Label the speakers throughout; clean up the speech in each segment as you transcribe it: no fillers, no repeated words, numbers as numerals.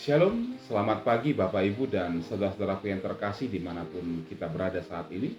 Speaker 1: Shalom, selamat pagi Bapak Ibu dan saudara-saudaraku yang terkasih dimanapun kita berada saat ini.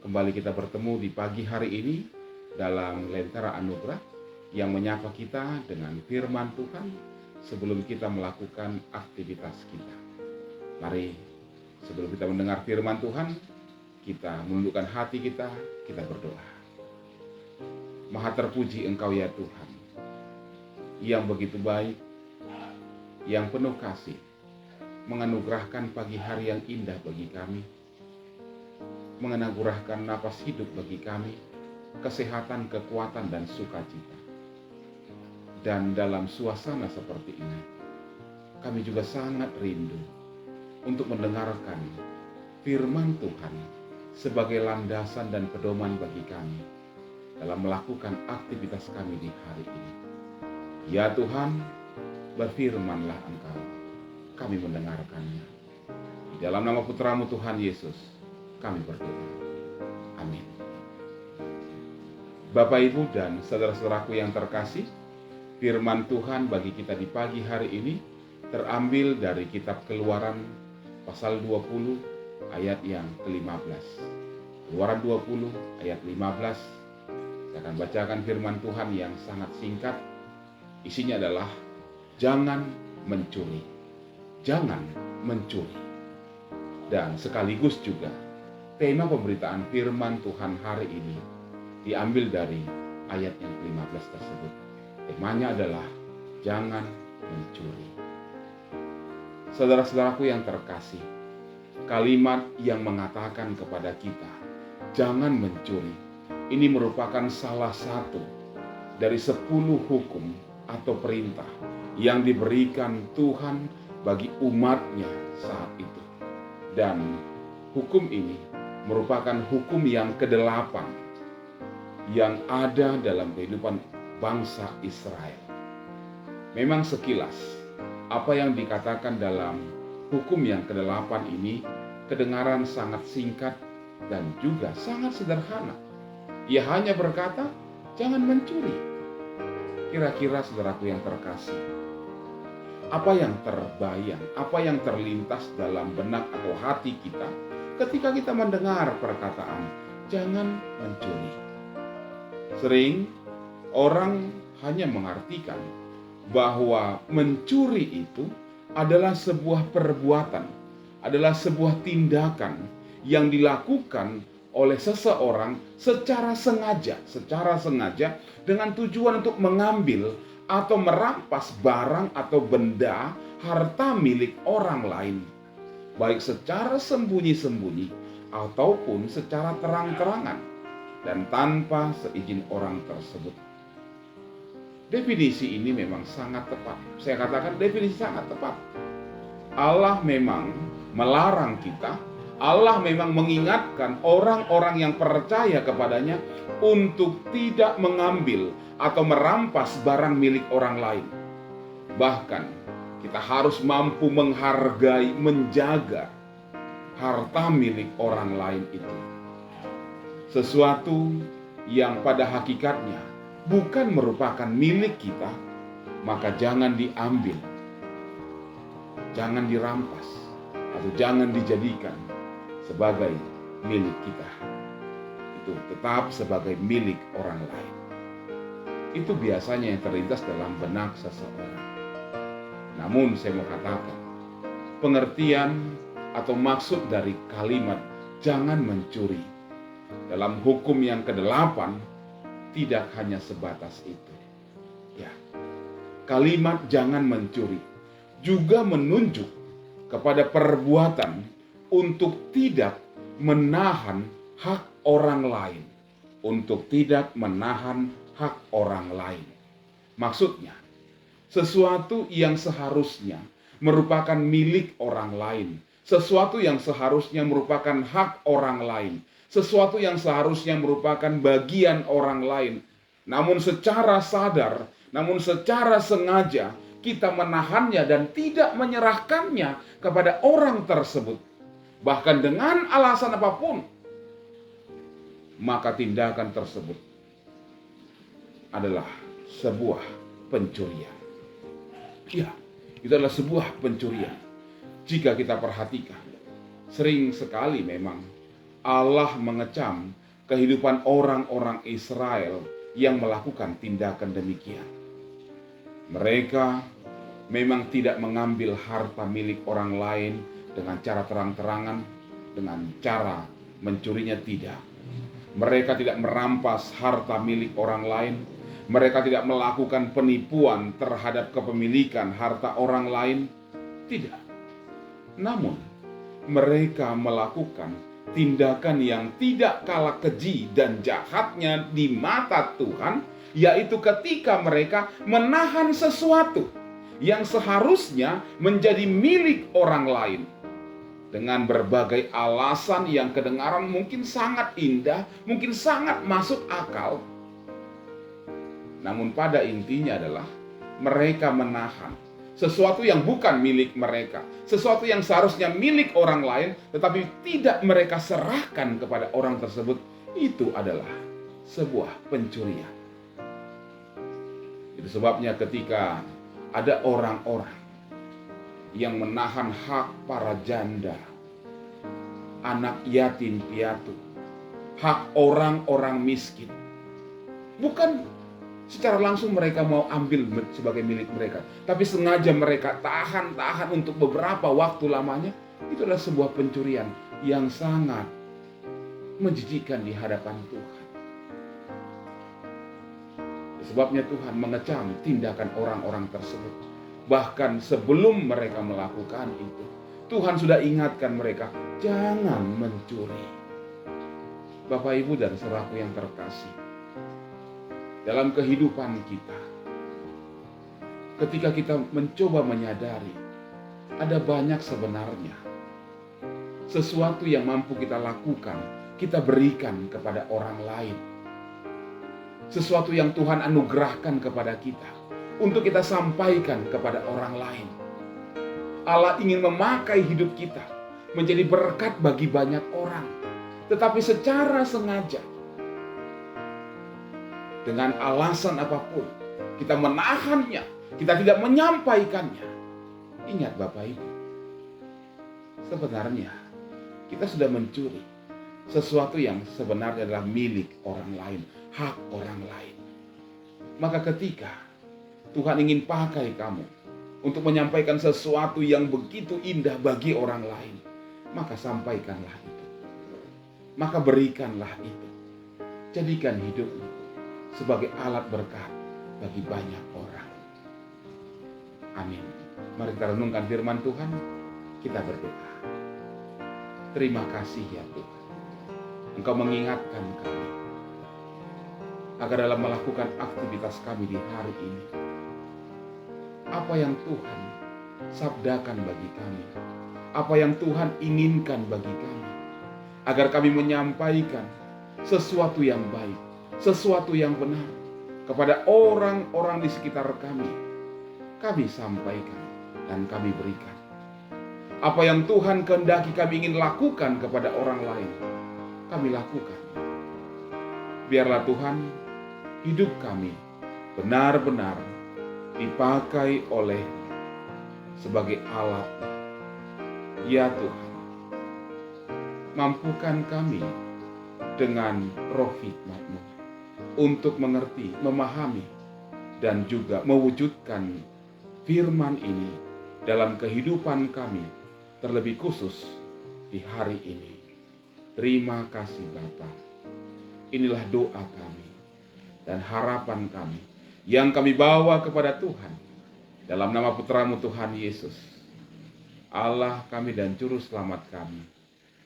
Speaker 1: Kembali kita bertemu di pagi hari ini dalam Lentera Anugerah yang menyapa kita dengan firman Tuhan sebelum kita melakukan aktivitas kita. Mari sebelum kita mendengar firman Tuhan, kita menundukkan hati kita berdoa. Maha terpuji Engkau ya Tuhan, yang begitu baik, yang penuh kasih, menganugerahkan pagi hari yang indah bagi kami, menganugerahkan napas hidup bagi kami, kesehatan, kekuatan, dan sukacita. Dan dalam suasana seperti ini, kami juga sangat rindu untuk mendengarkan firman Tuhan sebagai landasan dan pedoman bagi kami dalam melakukan aktivitas kami di hari ini. Ya Tuhan, berfirmanlah Engkau, kami mendengarkannya. Di dalam nama Putramu Tuhan Yesus, kami berdoa. Amin. Bapak, Ibu, dan saudara-saudaraku yang terkasih, firman Tuhan bagi kita di pagi hari ini terambil dari kitab Keluaran pasal 20 ayat yang ke-15. Keluaran 20 ayat 15. Saya akan bacakan firman Tuhan yang sangat singkat. Isinya adalah jangan mencuri. Jangan mencuri. Dan sekaligus juga tema pemberitaan firman Tuhan hari ini diambil dari ayat yang ke-15 tersebut. Temanya adalah jangan mencuri. Saudara-saudaraku yang terkasih, kalimat yang mengatakan kepada kita jangan mencuri ini merupakan salah satu dari 10 hukum atau perintah yang diberikan Tuhan bagi umatnya saat itu. Dan hukum ini merupakan hukum yang ke-8 yang ada dalam kehidupan bangsa Israel. Memang sekilas apa yang dikatakan dalam hukum yang ke-8 ini kedengaran sangat singkat dan juga sangat sederhana. Ia hanya berkata, jangan mencuri. Kira-kira saudaraku yang terkasih, apa yang terbayang, apa yang terlintas dalam benak atau hati kita ketika kita mendengar perkataan jangan mencuri? Sering orang hanya mengartikan bahwa mencuri itu adalah sebuah perbuatan, adalah sebuah tindakan yang dilakukan oleh seseorang secara sengaja dengan tujuan untuk mengambil atau merampas barang atau benda harta milik orang lain, baik secara sembunyi-sembunyi ataupun secara terang-terangan dan tanpa seizin orang tersebut. Definisi ini memang sangat tepat. Saya katakan definisi sangat tepat. Allah memang melarang kita, Allah memang mengingatkan orang-orang yang percaya kepadanya untuk tidak mengambil atau merampas barang milik orang lain. Bahkan kita harus mampu menghargai, menjaga harta milik orang lain itu. Sesuatu yang pada hakikatnya bukan merupakan milik kita, maka jangan diambil, jangan dirampas, atau jangan dijadikan sebagai milik kita. Itu tetap sebagai milik orang lain. Itu biasanya yang terlintas dalam benak seseorang. Namun saya mau katakan, pengertian atau maksud dari kalimat jangan mencuri dalam hukum yang ke-8 tidak hanya sebatas itu. Ya, kalimat jangan mencuri juga menunjuk kepada perbuatan untuk tidak menahan hak orang lain, untuk tidak menahan hak orang lain. Maksudnya, sesuatu yang seharusnya merupakan milik orang lain, sesuatu yang seharusnya merupakan hak orang lain, sesuatu yang seharusnya merupakan bagian orang lain, namun secara sadar, namun secara sengaja kita menahannya dan tidak menyerahkannya kepada orang tersebut, bahkan dengan alasan apapun, maka tindakan tersebut adalah sebuah pencurian. Ya, Itu adalah sebuah pencurian. Jika kita perhatikan, sering sekali memang Allah mengecam kehidupan orang-orang Israel yang melakukan tindakan demikian. Mereka memang tidak mengambil harta milik orang lain dengan cara terang-terangan, dengan cara mencurinya tidak. Mereka tidak merampas harta milik orang lain. Mereka tidak melakukan penipuan terhadap kepemilikan harta orang lain. Tidak. Namun, mereka melakukan tindakan yang tidak kalah keji dan jahatnya di mata Tuhan, yaitu ketika mereka menahan sesuatu yang seharusnya menjadi milik orang lain dengan berbagai alasan yang kedengaran mungkin sangat indah, mungkin sangat masuk akal. Namun pada intinya adalah mereka menahan sesuatu yang bukan milik mereka, sesuatu yang seharusnya milik orang lain, tetapi tidak mereka serahkan kepada orang tersebut. Itu adalah sebuah pencurian. Itu sebabnya ketika ada orang-orang yang menahan hak para janda, anak yatim piatu, hak orang-orang miskin, bukan secara langsung mereka mau ambil sebagai milik mereka, tapi sengaja mereka tahan untuk beberapa waktu lamanya. Itu adalah sebuah pencurian yang sangat menjijikkan di hadapan Tuhan. Sebabnya Tuhan mengecam tindakan orang-orang tersebut. Bahkan sebelum mereka melakukan itu, Tuhan sudah ingatkan mereka, jangan mencuri. Bapak, Ibu, dan saudaraku yang terkasih, dalam kehidupan kita, ketika kita mencoba menyadari ada banyak sebenarnya sesuatu yang mampu kita lakukan, kita berikan kepada orang lain. Sesuatu yang Tuhan anugerahkan kepada kita untuk kita sampaikan kepada orang lain. Allah ingin memakai hidup kita menjadi berkat bagi banyak orang, tetapi secara sengaja, dengan alasan apapun, kita menahannya, kita tidak menyampaikannya. Ingat Bapak Ibu, sebenarnya kita sudah mencuri sesuatu yang sebenarnya adalah milik orang lain, hak orang lain. Maka ketika Tuhan ingin pakai kamu untuk menyampaikan sesuatu yang begitu indah bagi orang lain, maka sampaikanlah itu. Maka berikanlah itu. Jadikan hidupmu sebagai alat berkat bagi banyak orang. Amin. Mari kita renungkan firman Tuhan, kita berdoa. Terima kasih ya Tuhan, Engkau mengingatkan kami agar dalam melakukan aktivitas kami di hari ini, apa yang Tuhan sabdakan bagi kami, apa yang Tuhan inginkan bagi kami, agar kami menyampaikan sesuatu yang baik, sesuatu yang benar kepada orang-orang di sekitar kami sampaikan dan kami berikan. Apa yang Tuhan kehendaki kami ingin lakukan kepada orang lain, kami lakukan. Biarlah Tuhan, hidup kami benar-benar dipakai oleh sebagai alat. Ya Tuhan, mampukan kami dengan roh hikmat-Mu untuk mengerti, memahami, dan juga mewujudkan firman ini dalam kehidupan kami, terlebih khusus di hari ini. Terima kasih Bapa. Inilah doa kami dan harapan kami yang kami bawa kepada Tuhan dalam nama Putra-Mu Tuhan Yesus, Allah kami dan Juru Selamat kami,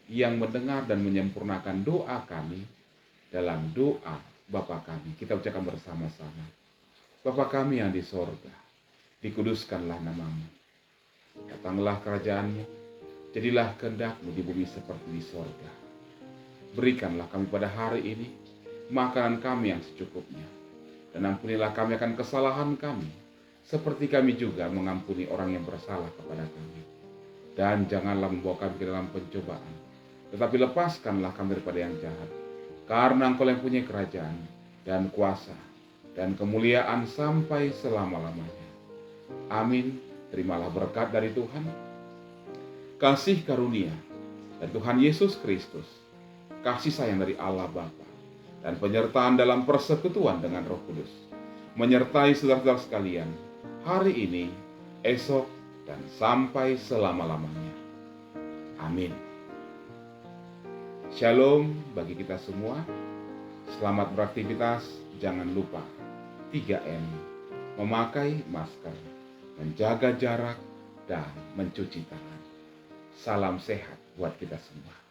Speaker 1: yang mendengar dan menyempurnakan doa kami dalam doa Bapa kami. Kita ucapkan bersama-sama. Bapa kami yang di sorga, dikuduskanlah nama-Mu. Datanglah kerajaan-Mu, jadilah kehendak-Mu di bumi seperti di sorga. Berikanlah kami pada hari ini makanan kami yang secukupnya, dan ampunilah kami akan kesalahan kami, seperti kami juga mengampuni orang yang bersalah kepada kami. Dan janganlah membawa kami ke dalam pencobaan, tetapi lepaskanlah kami daripada yang jahat. Karena Engkau yang punya kerajaan dan kuasa dan kemuliaan sampai selama-lamanya. Amin terimalah berkat dari Tuhan, kasih karunia dari Tuhan Yesus Kristus, kasih sayang dari Allah Bapa, dan penyertaan dalam persekutuan dengan Roh Kudus, menyertai saudara-saudara sekalian hari ini, esok, dan sampai selama-lamanya. Amin. Shalom bagi kita semua. Selamat beraktivitas. Jangan lupa 3M, memakai masker, menjaga jarak, dan mencuci tangan. Salam sehat buat kita semua.